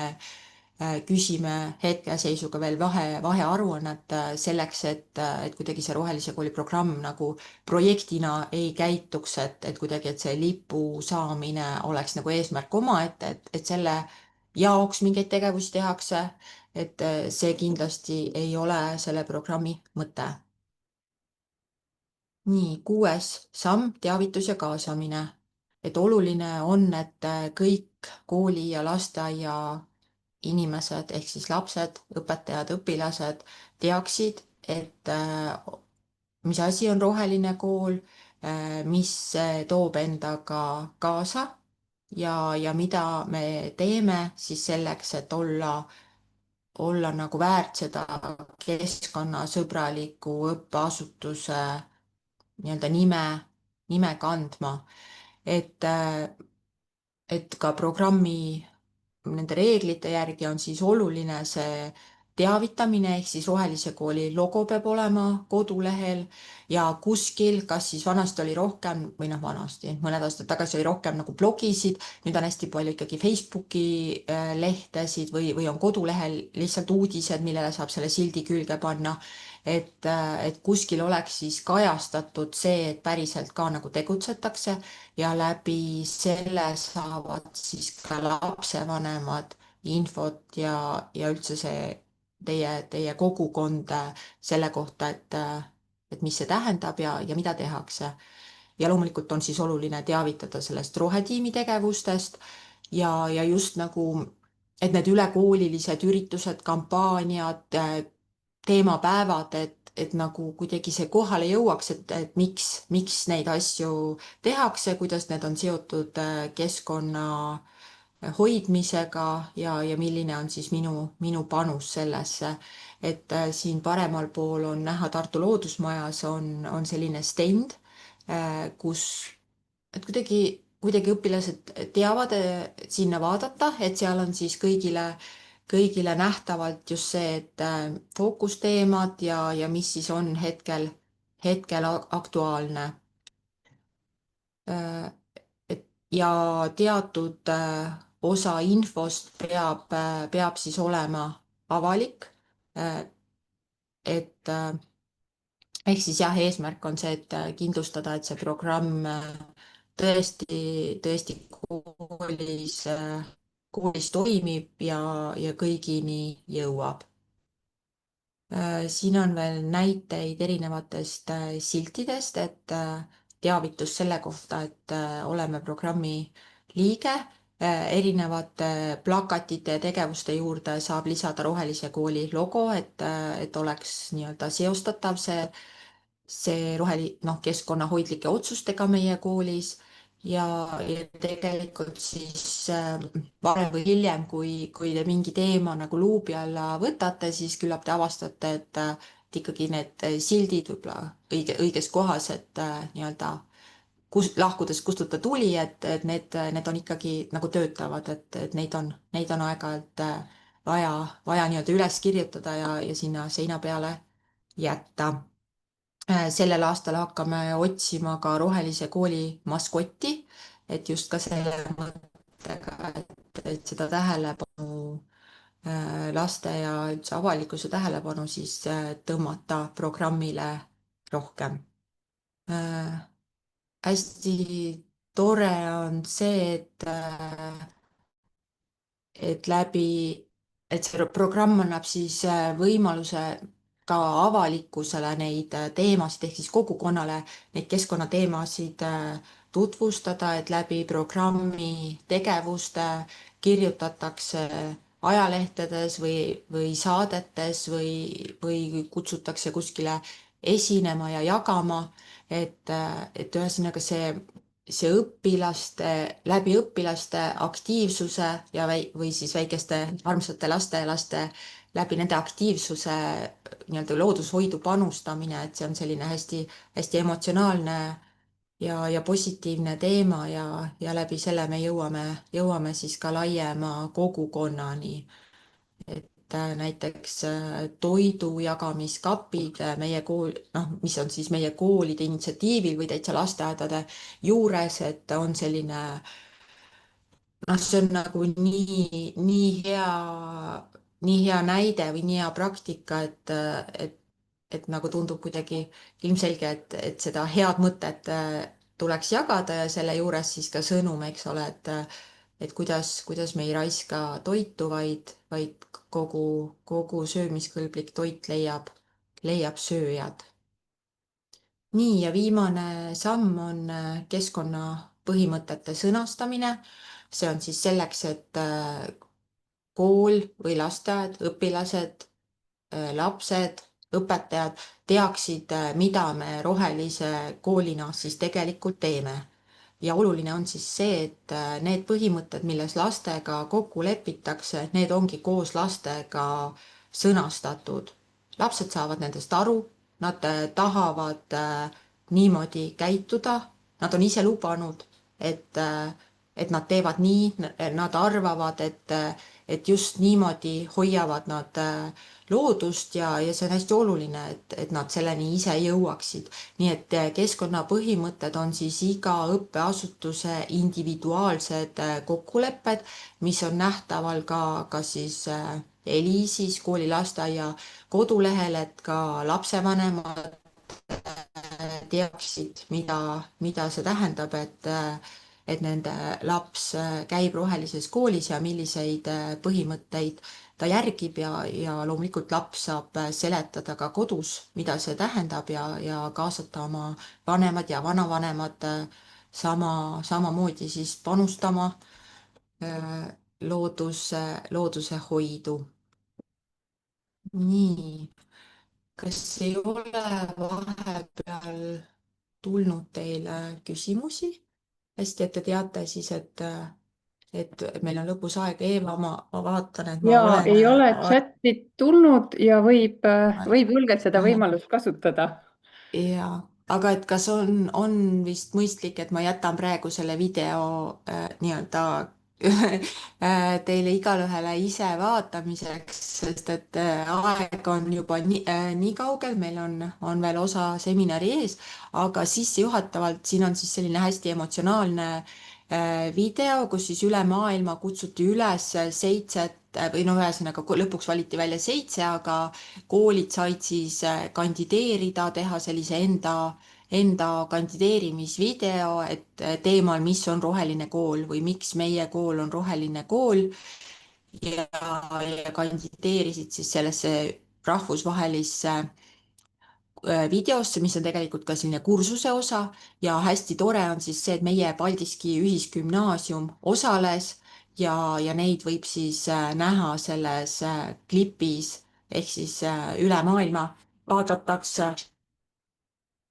küsime hetkeseisuga veel vahearuannet selleks, et kuidagi see Rohelise kooli programm nagu projektina ei käituks, et kuidagi, et see lipu saamine oleks nagu eesmärk omaette, et selle jaoks mingeid tegevusi tehakse, et see kindlasti ei ole selle programmi mõte. nii, 6. samm, teavitus ja kaasamine. Et oluline on, et kõik kooli ja lasteaia inimesed ehk siis lapsed, õpetajad, õpilased teaksid, et mis asi on roheline kool, mis see toob endaga kaasa ja mida me teeme siis selleks, et olla nagu väärt seda keskkonnasõbraliku õppeasutuse nii-öelda nime kandma. et et ka programmi nende reeglite järgi on siis oluline see teavitamine, ehk siis Rohelise Kooli logo peab olema kodulehel ja kuskil, kas siis vanasti oli rohkem või noh, vanasti, mõned aastad tagasi oli rohkem nagu blogisid, nüüd on hästi palju ikkagi Facebooki lehtesid või on kodulehel lihtsalt uudised, millele saab selle sildi külge panna. Et kuskil oleks siis kajastatud see, et päriselt ka nagu tegutsetakse ja läbi selle saavad siis ka lapsevanemad infot ja üldse see teie kogukond selle kohta, et mis see tähendab ja mida tehakse. Ja loomulikult on siis oluline teavitada sellest rohetiimi tegevustest ja just nagu, et need ülekoolilised üritused, kampaaniad, teemapäevad, et nagu kuidagi see kohale jõuaks, et miks neid asju tehakse, kuidas need on seotud keskkonna hoidmisega ja milline on siis minu panus sellesse. Et siin paremal pool on näha Tartu Loodusmajas on selline stend, kus, et kuidagi õpilased teavad sinna vaadata, et seal on siis kõigile nähtavalt just see, et fookusteemad ja mis siis on hetkel aktuaalne. Et ja teatud osa infost peab siis olema avalik. Et ehk siis jah, eesmärk on see, et kindlustada, et see programm tõesti koolis toimib ja kõigini jõuab. Siin on veel näiteid erinevatest siltidest, et teavitus selle kohta, et oleme programmi liige. Erinevate plakatite ja tegevuste juurde saab lisada Rohelise Kooli logo, et oleks nii-öelda seostatav see noh, keskkonnahoidlike otsustega meie koolis ja tegelikult siis varem või hiljem, kui te mingi teema nagu luubi alla võtate, siis küllap te avastate, et ikkagi need sildid võib-olla õiges kohas, et nii-öelda lahkudes kustuta tuli, et need on ikkagi nagu töötavad, et neid on aeg-ajalt vaja nii-öelda üles kirjutada ja sinna seina peale jätta. Sellel aastal hakkame otsima ka Rohelise Kooli maskotti, et just ka selle mõttega, et seda tähelepanu, laste ja üldse avalikkuse tähelepanu siis tõmmata programmile rohkem. Hästi tore on see, et see programm annab siis võimaluse ka avalikkusele neid teemasid ehk siis kogukonnale neid keskkonnateemasid tutvustada, et läbi programmi tegevuste kirjutatakse ajalehtedes või saadetes või kutsutakse kuskile esinema ja jagama, et ühesõnaga see läbi õpilaste aktiivsuse või siis väikeste armsate laste läbi nende aktiivsuse nii-öelda loodushoidu panustamine, et see on selline hästi emotsionaalne ja positiivne teema ja läbi selle me jõuame siis ka laiema kogukonnani. Et näiteks toidu jagamiskapid meie kool, noh, mis on siis meie koolide initsiatiivil või täitsa lasteaedade juures, et on selline, noh, see on nagu nii hea näide või nii hea praktika, et nagu tundub kuidagi ilmselge, et seda head mõtet tuleks jagada ja selle juures siis ka sõnum, eks ole, et kuidas me ei raiska toitu, vaid kogu söömiskõlblik toit leiab sööjad. Nii, ja viimane samm on keskkonnapõhimõtete sõnastamine. See on siis selleks, et kool või lasteaed, õpilased, lapsed, õpetajad teaksid, mida me rohelise koolina siis tegelikult teeme. Ja oluline on siis see, et need põhimõtted, milles lastega kokku lepitakse, need ongi koos lastega sõnastatud. Lapsed saavad nendest aru, nad tahavad niimoodi käituda, nad on ise lubanud, et et nad teevad nii, nad arvavad, et just niimoodi hoiavad nad loodust ja see on hästi oluline, et nad selleni ise jõuaksid. nii et keskkonnapõhimõtted on siis iga õppeasutuse individuaalsed kokkulepped, mis on nähtaval ka siis ELIIS-is, kooli, lasteaia kodulehel, et ka lapsevanemad teaksid, mida see tähendab, et nende laps käib rohelises koolis ja milliseid põhimõtteid ta järgib ja loomulikult laps saab seletada ka kodus, mida see tähendab ja kaasata oma vanemad ja vanavanemad samamoodi siis panustama looduse hoidu. nii, kas ei ole vahepeal tulnud teile küsimusi? hästi, et te teate siis, et meil on lõpus aeg. Eeva, ma vaatan, et ma Ja olen ei ole chati tulnud ja võib julgelt seda vähe. võimalust kasutada. Ja, aga et kas on vist mõistlik, et ma jätan praegu selle video nii-öelda teile igalühele ise vaatamiseks, sest et aeg on juba nii kaugel, meil on veel osa seminari ees, aga sissejuhatavalt siin on siis selline hästi emotsionaalne video, kus siis üle maailma kutsuti üles seitset või no ühesõnaga lõpuks valiti välja seitse, aga koolid said siis kandideerida, teha sellise enda kandideerimisvideo, et teemal, mis on roheline kool või miks meie kool on roheline kool ja kandideerisid siis sellesse rahvusvahelisse videosse, mis on tegelikult ka selline kursuse osa ja hästi tore on siis see, et meie Paldiski Ühisgümnaasium osales ja neid võib siis näha selles klipis ehk siis üle maailma vaadatakse.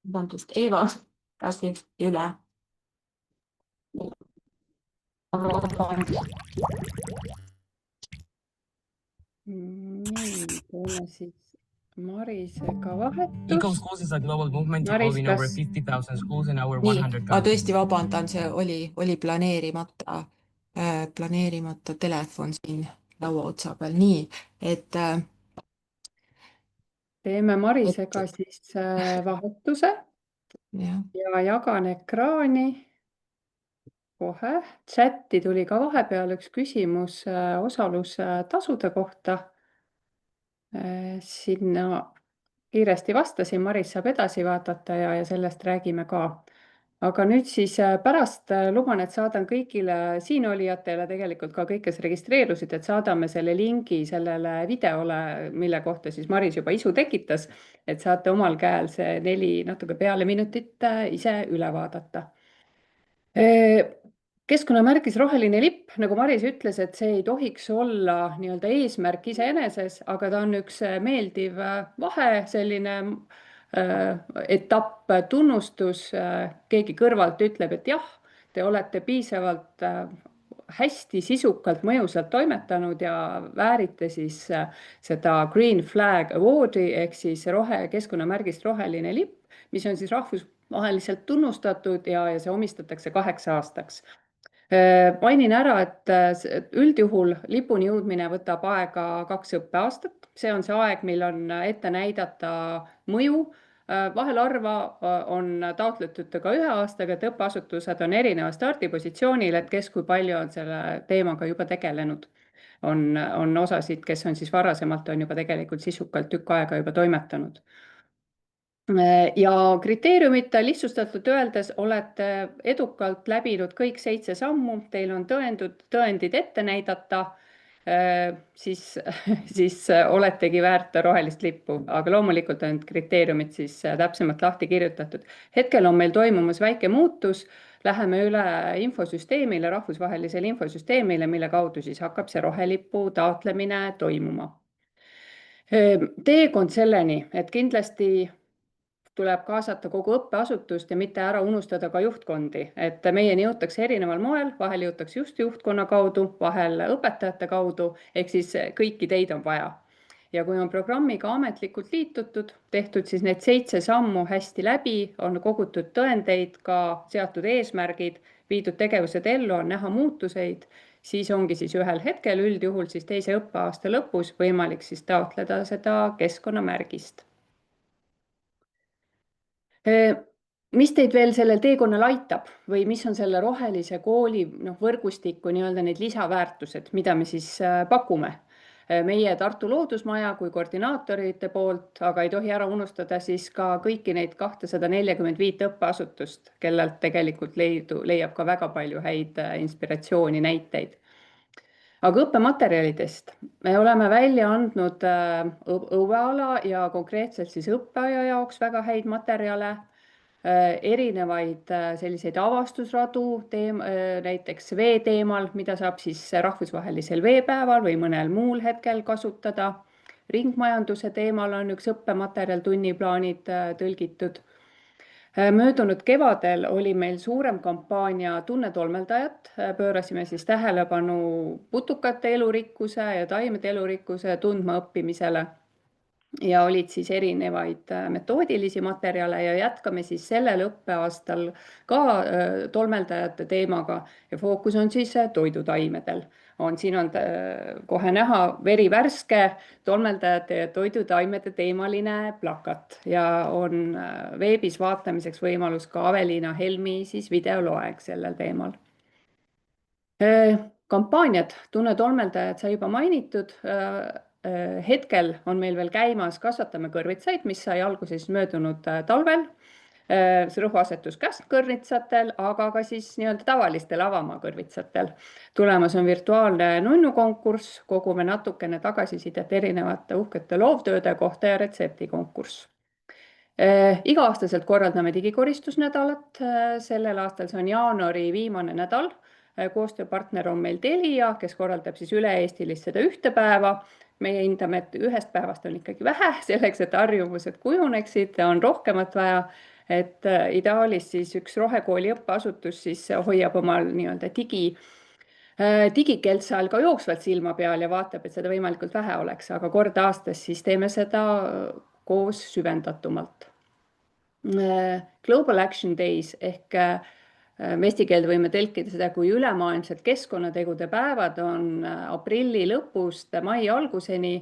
Vabandust, Eeva, lasi üle. Nii, teeme siis Marisega vahetust. EcoSchools is a global movement Maris, involving over 50,000 schools in over nii, 100 ma countries. tõesti vabandan, see oli planeerimata telefon siin laua otsa peal, nii et teeme Marisega siis vahetuse jah. ja jagan ekraani kohe. Chati tuli ka vahepeal üks küsimus osalustasude kohta. Sinna kiiresti vastasin, Maris saab edasi vaadata ja sellest räägime ka. Aga nüüd siis pärast luban, et saadan kõigile siinolijatele, tegelikult ka kõik, kes registreerusid, et saadame selle lingi sellele videole, mille kohta siis Maris juba isu tekitas, et saate omal käel see 4 natuke peale minutit ise üle vaadata. Keskkonnamärgis roheline lipp, nagu Maris ütles, et see ei tohiks olla nii-öelda eesmärk iseeneses, aga ta on üks meeldiv vahe, selline etapp, tunnustus. Keegi kõrvalt ütleb, et jah, te olete piisavalt hästi sisukalt, mõjusalt toimetanud ja väärite siis seda Green Flag Awardi ehk siis keskkonnamärgist roheline lipp, mis on siis rahvusvaheliselt tunnustatud ja see omistatakse 8 aastaks. Mainin ära, et üldjuhul lipuni jõudmine võtab aega 2 õppeaastat. See on see aeg, mil on ette näidata mõju. Vahel harva on taotletud ka 1 aastaga, et õppeasutused on erineva stardipositsioonil, et kes kui palju on selle teemaga juba tegelenud. On osasid, kes on siis varasemalt on juba tegelikult sisukalt tükk aega juba toimetanud. Ja kriteeriumite lihtsustatult öeldes olete edukalt läbinud kõik 7 sammu, teil on tõendid ette näidata, siis oletegi väärt rohelist lippu, aga loomulikult on kriteeriumid siis täpsemalt lahti kirjutatud. Hetkel on meil toimumas väike muutus, läheme üle infosüsteemile, rahvusvahelisele infosüsteemile, mille kaudu siis hakkab see rohelippu taotlemine toimuma. Teekond selleni, et kindlasti tuleb kaasata kogu õppeasutust ja mitte ära unustada ka juhtkondi, et meieni jõutakse erineval moel, vahel jõutakse just juhtkonna kaudu, vahel õpetajate kaudu, ehk siis kõiki teid on vaja. Ja kui on programmiga ametlikult liitutud, tehtud siis need 7 sammu hästi läbi, on kogutud tõendeid, ka seatud eesmärgid viidud tegevused ellu, on näha muutuseid, siis ongi siis ühel hetkel üldjuhul siis teise õppeaasta lõpus võimalik siis taotleda seda keskkonnamärgist. Mis teid veel sellel teekonnal aitab või mis on selle rohelise kooli võrgustiku nii-öelda need lisaväärtused, mida me siis pakume? Meie Tartu Loodusmaja kui koordinaatorite poolt, aga ei tohi ära unustada siis ka kõiki neid 245 õppeasutust, kellelt tegelikult leiab ka väga palju häid inspiratsiooni näiteid. Aga õppematerjalidest me oleme välja andnud õueala ja konkreetselt siis õppeaja jaoks väga häid materjale, erinevaid selliseid avastusradu, näiteks vee teemal, mida saab siis rahvusvahelisel veepäeval või mõnel muul hetkel kasutada. Ringmajanduse teemal on üks õppematerjal, tunniplaanid tõlgitud. Möödunud kevadel oli meil suurem kampaania Tunne tolmeldajat, pöörasime siis tähelepanu putukate elurikkuse ja taimede elurikkuse tundmaõppimisele. Ja olid siis erinevaid metoodilisi materjale ja jätkame siis sellel õppeaastal ka tolmeldajate teemaga ja fookus on siis toidutaimedel. Siin on kohe näha verivärske tolmeldajate ja toidutaimede teemaline plakat ja on veebis vaatamiseks võimalus ka Aveliina Helmi siis videoloeg sellel teemal. Kampaaniad Tunne tolmeldajat sai juba mainitud. Hetkel on meil veel käimas Kasvatame kõrvitsaid, mis sai alguses möödunud talvel. See rõhuasetus käskkõrvitsatel, aga ka siis nii-öelda tavalistel avamaa kõrvitsatel. Tulemas on virtuaalne nunnukonkurss, kogume natukene tagasisidet erinevate uhkete loovtööde kohta ja retseptikonkurss. Iga-aastaselt korraldame digikoristusnädalat. Sellel aastal see on jaanuari viimane nädal. Koostööpartner on meil Telia, kes korraldab siis üle-eestilist seda ühte päeva. Meie hindame, et ühest päevast on ikkagi vähe, selleks, et harjumused kujuneksid, on rohkemat vaja, et ideaalis siis üks rohekooli õppeasutus siis hoiab omal nii-öelda digikeltsal ka jooksvalt silma peal ja vaatab, et seda võimalikult vähe oleks, aga kord aastas siis teeme seda koos süvendatumalt. Global Action Days ehk eesti keelde võime tõlkida seda kui ülemaailmsed keskkonnategude päevad on aprilli lõpust mai alguseni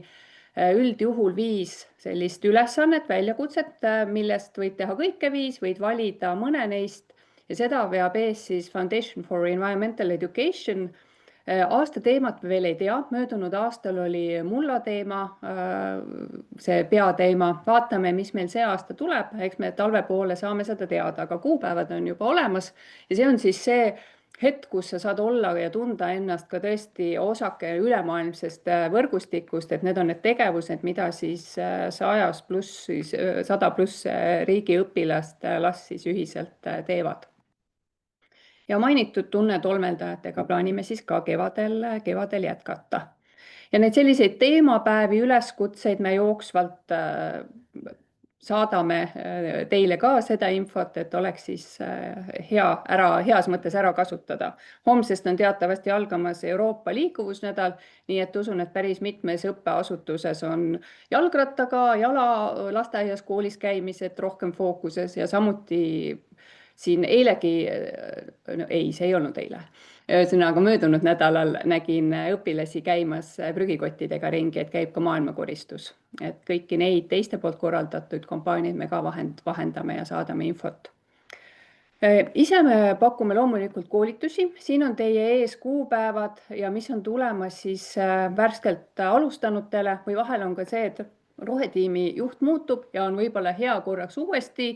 üldjuhul 5 sellist ülesannet, väljakutset, millest võid teha kõike 5, võid valida mõne neist ja seda veab ees siis Foundation for Environmental Education. Aasta teemat veel ei tea, möödunud aastal oli mulla teema, see peateema, vaatame, mis meil see aasta tuleb, eks me talve poole saame seda teada, aga kuupäevad on juba olemas ja see on siis see hetk, kus sa saad olla ja tunda ennast ka tõesti osake ülemaailmsest võrgustikust, et need on need tegevused, mida siis 100+ riigi õpilast las siis ühiselt teevad. Ja mainitud Tunne tolmeldajatega plaanime siis ka kevadel jätkata. Ja neid selliseid teemapäevi, üleskutseid me jooksvalt saadame teile ka seda infot, et oleks siis heas mõttes ära kasutada. Homsest on teatavasti algamas Euroopa liikuvusnädal, nii et usun, et päris mitmes õppeasutuses on jalgrattaga, jala lasteaias koolis käimised rohkem fookuses ja samuti siin eilegi, see ei olnud eile, ühesõnaga möödunud nädalal nägin õpilasi käimas prügikottidega ringi, et käib ka maailmakoristus. Et kõiki neid teiste poolt korraldatud kampaaniaid me ka vahendame ja saadame infot. Ise me pakume loomulikult koolitusi, siin on teie ees kuupäevad ja mis on tulemas siis värskelt alustanutele või vahel on ka see, et rohetiimi juht muutub ja on võib-olla hea korraks uuesti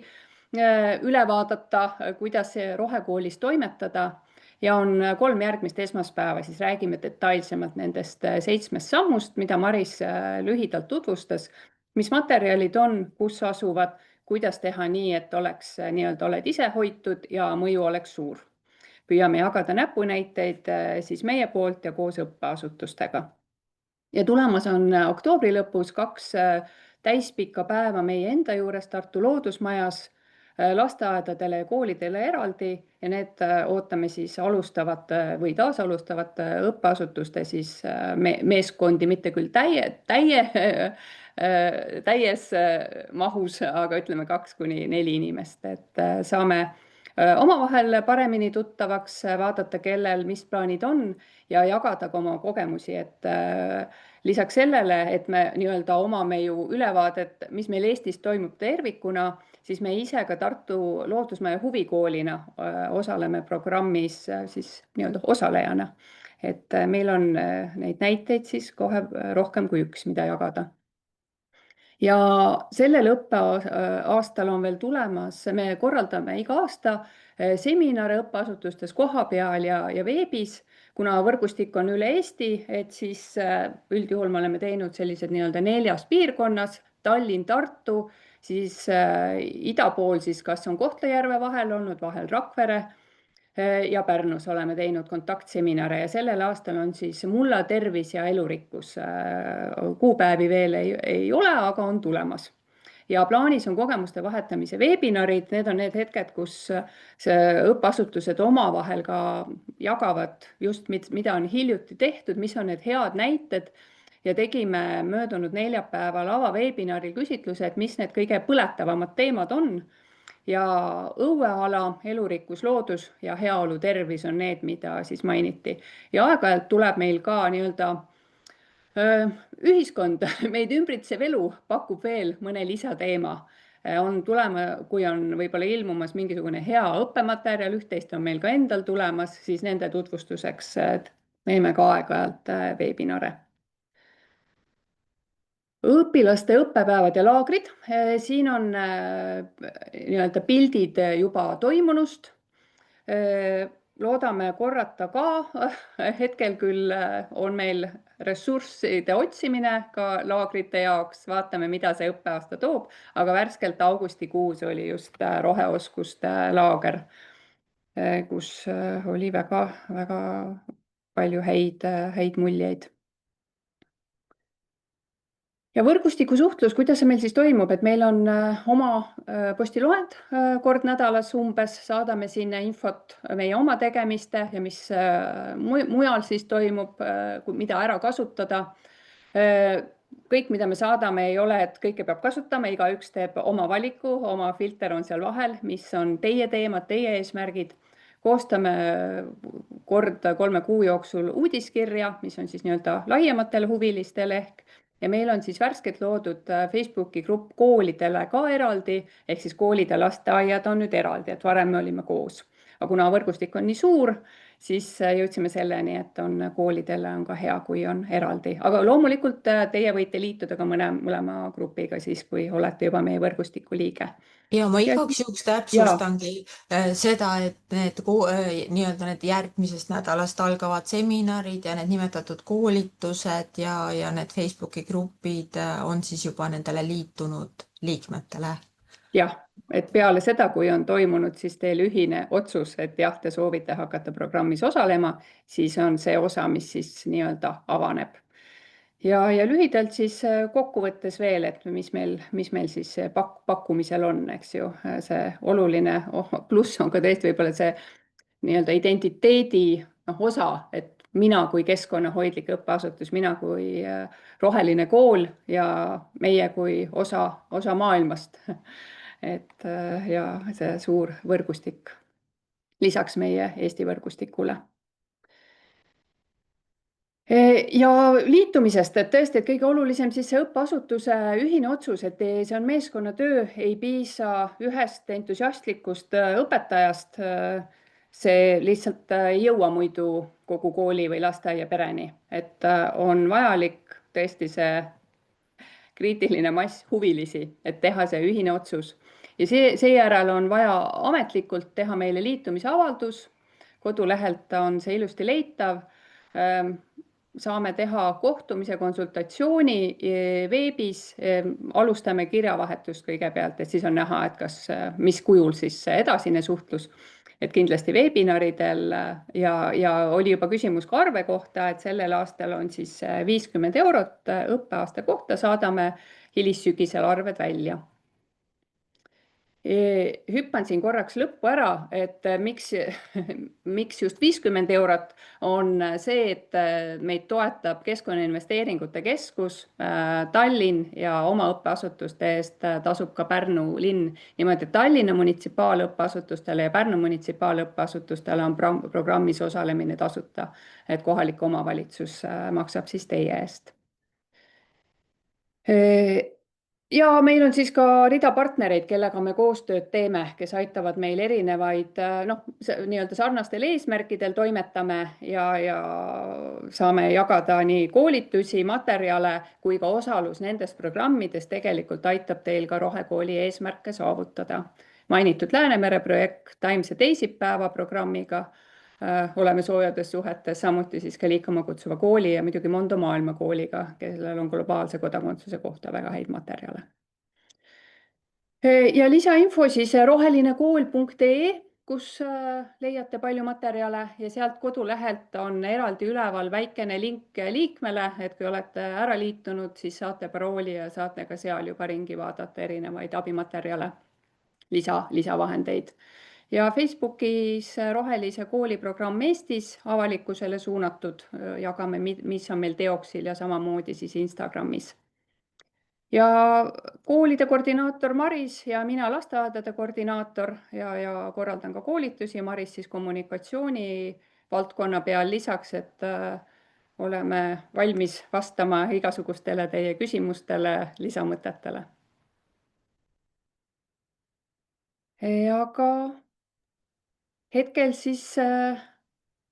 üle vaadata, kuidas rohekoolis toimetada ja on 3 järgmist esmaspäeva, siis räägime detailsemalt nendest 7 sammust, mida Maris lühidalt tutvustas, mis materjalid on, kus asuvad, kuidas teha nii, et oled ise hoitud ja mõju oleks suur. Püüame jagada näpunäiteid siis meie poolt ja koos õppeasutustega. Ja tulemas on oktoobri lõpus 2 täispikka päeva meie enda juures Tartu Loodusmajas, lasteaedadele ja koolidele eraldi ja need ootame siis alustavate või taasalustavate õppeasutuste siis meeskondi, mitte küll täies mahus, aga ütleme 2–4 inimest, et saame omavahel paremini tuttavaks, vaadata, kellel mis plaanid on ja jagada ka oma kogemusi, et lisaks sellele, et me nii-öelda omame ju ülevaadet, mis meil Eestis toimub tervikuna, siis me ise ka Tartu Loodusmaja huvikoolina osaleme programmis siis nii-öelda osalejana. Et meil on neid näiteid siis kohe rohkem kui üks, mida jagada. Ja sellel õppeaastal on veel tulemas, me korraldame iga aasta seminare õppeasutustes kohapeal ja veebis, kuna võrgustik on üle Eesti, et siis üldjuhul me oleme teinud sellised nii-öelda 4 piirkonnas, Tallinn, Tartu, siis ida pool siis kas on Kohtla-Järve vahel olnud, vahel Rakvere ja Pärnus oleme teinud kontaktseminare ja sellel aastal on siis mulla, tervis ja elurikkus. Kuupäevi veel ei ole, aga on tulemas. Ja plaanis on kogemuste vahetamise veebinarid, need on need hetked, kus õppeasutused omavahel ka jagavad just, mida on hiljuti tehtud, mis on need head näited ja tegime möödunud neljapäeval avaveebinaril küsitluse, et mis need kõige põletavamad teemad on. Ja õueala, elurikkus, loodus ja heaolu tervis on need, mida siis mainiti. Ja aeg-ajalt tuleb meil ka nii-öelda ühiskond, meid ümbritsev elu pakub veel mõne lisateema. On tulema, kui on võib-olla ilmumas mingisugune hea õppematerjal, üht-teist on meil ka endal tulemas, siis nende tutvustuseks teeme ka aeg-ajalt veebinare. Õpilaste õppepäevad ja laagrid, siin on nii-öelda pildid juba toimunust. Loodame korrata ka, hetkel küll on meil ressursside otsimine ka laagrite jaoks, vaatame, mida see õppeaasta toob, aga värskelt augustikuus oli just roheoskuste laager, kus oli väga palju häid muljeid. Ja võrgustiku suhtlus, kuidas see meil siis toimub, et meil on oma postiloend kord nädalas umbes, saadame sinna infot meie oma tegemiste ja mis mujal siis toimub, mida ära kasutada. Kõik, mida me saadame, ei ole, et kõike peab kasutama, igaüks teeb oma valiku, oma filter on seal vahel, mis on teie teemad, teie eesmärgid. Koostame kord 3 kuu jooksul uudiskirja, mis on siis nii-öelda laiematele huvilistele ja meil on siis värskelt loodud Facebooki grupp koolidele ka eraldi, ehk siis koolid ja lasteaiad on nüüd eraldi, et varem me olime koos. Aga kuna võrgustik on nii suur, siis jõudsime selleni, et koolidele on ka hea, kui on eraldi. Aga loomulikult teie võite liituda ka mõlema grupiga siis, kui olete juba meie võrgustiku liige. Ja ma igaks juhuks täpsustangi seda, et nii-öelda need järgmisest nädalast algavad seminarid ja need nimetatud koolitused ja need Facebooki grupid on siis juba nendele liitunud liikmetele. Jah, et peale seda, kui on toimunud siis teil ühine otsus, et jah, te soovite hakata programmis osalema, siis on see osa, mis siis nii-öelda avaneb. Ja lühidalt siis kokkuvõttes veel, et mis meil siis pakkumisel on, eks ju, see oluline pluss on ka tõesti võib-olla see nii-öelda identiteedi osa, et mina kui keskkonnahoidlik õppeasutus, mina kui roheline kool ja meie kui osa maailmast. Et ja see suur võrgustik lisaks meie Eesti võrgustikule. Ja liitumisest, et tõesti, et kõige olulisem siis see õppeasutuse ühine otsus, et see on meeskonnatöö, ei piisa ühest entusiastlikust õpetajast, see lihtsalt ei jõua muidu kogu kooli või lasteaia pereni, et on vajalik tõesti see kriitiline mass huvilisi, et teha see ühine otsus. Ja seejärel on vaja ametlikult teha meile liitumisavaldus, kodulehelt on see ilusti leitav, saame teha kohtumise konsultatsiooni veebis, alustame kirjavahetust kõigepealt, et siis on näha, et mis kujul siis edasine suhtlus, et kindlasti veebinaridel ja oli juba küsimus ka arve kohta, et sellel aastal on siis 50 € õppeaasta kohta, saadame hilissügisel arved välja. Hüppan siin korraks lõppu ära, et miks just 50 eurot, on see, et meid toetab Keskkonnainvesteeringute Keskus, Tallinn ja oma õppeasutuste eest tasub ka Pärnu linn. Niimoodi Tallinna munitsipaalõppeasutustele ja Pärnu munitsipaalõppeasutustele on programmis osalemine tasuta, et kohalik omavalitsus maksab siis teie eest. Ja meil on siis ka rida partnereid, kellega me koostööd teeme, kes aitavad meil erinevaid, nii-öelda sarnastel eesmärkidel toimetame ja saame jagada nii koolitusi, materjale kui ka osalus nendes programmides tegelikult aitab teil ka rohekooli eesmärke saavutada. Mainitud Läänemere projekt Taimse teisipäeva programmiga oleme soojades suhetes, samuti siis ka Liikuma kutsuva kooli ja muidugi Mondo maailmakooliga, kellel on globaalse kodakondsuse kohta väga häid materjale. Ja lisainfo siis rohelinekool.ee, kus leiate palju materjale ja sealt kodulehelt on eraldi üleval väikene link liikmele, et kui olete ära liitunud, siis saate parooli ja saate ka seal juba ringi vaadata erinevaid abimaterjale, lisavahendeid. Ja Facebookis Rohelise kooli programm Eestis avalikkusele suunatud, jagame, mis on meil teoksil ja samamoodi siis Instagramis. Ja koolide koordinaator Maris ja mina lasteaedade koordinaator ja korraldan ka koolitusi. Maris siis kommunikatsiooni valdkonna peal lisaks, et oleme valmis vastama igasugustele teie küsimustele, lisamõtetele. Aga hetkel siis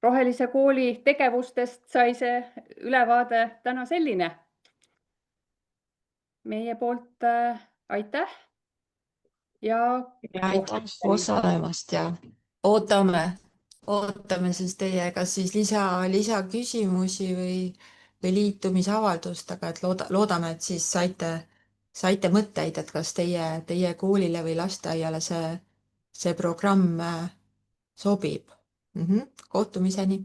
Rohelise kooli tegevustest sai see ülevaade täna selline. Meie poolt aitäh ja aitäh osalemast ja ootame siis teie kas siis lisaküsimusi või liitumisavaldust, aga et loodame, et siis saite mõtteid, et kas teie koolile või lasteaiale see programm sobib. Kohtumiseni.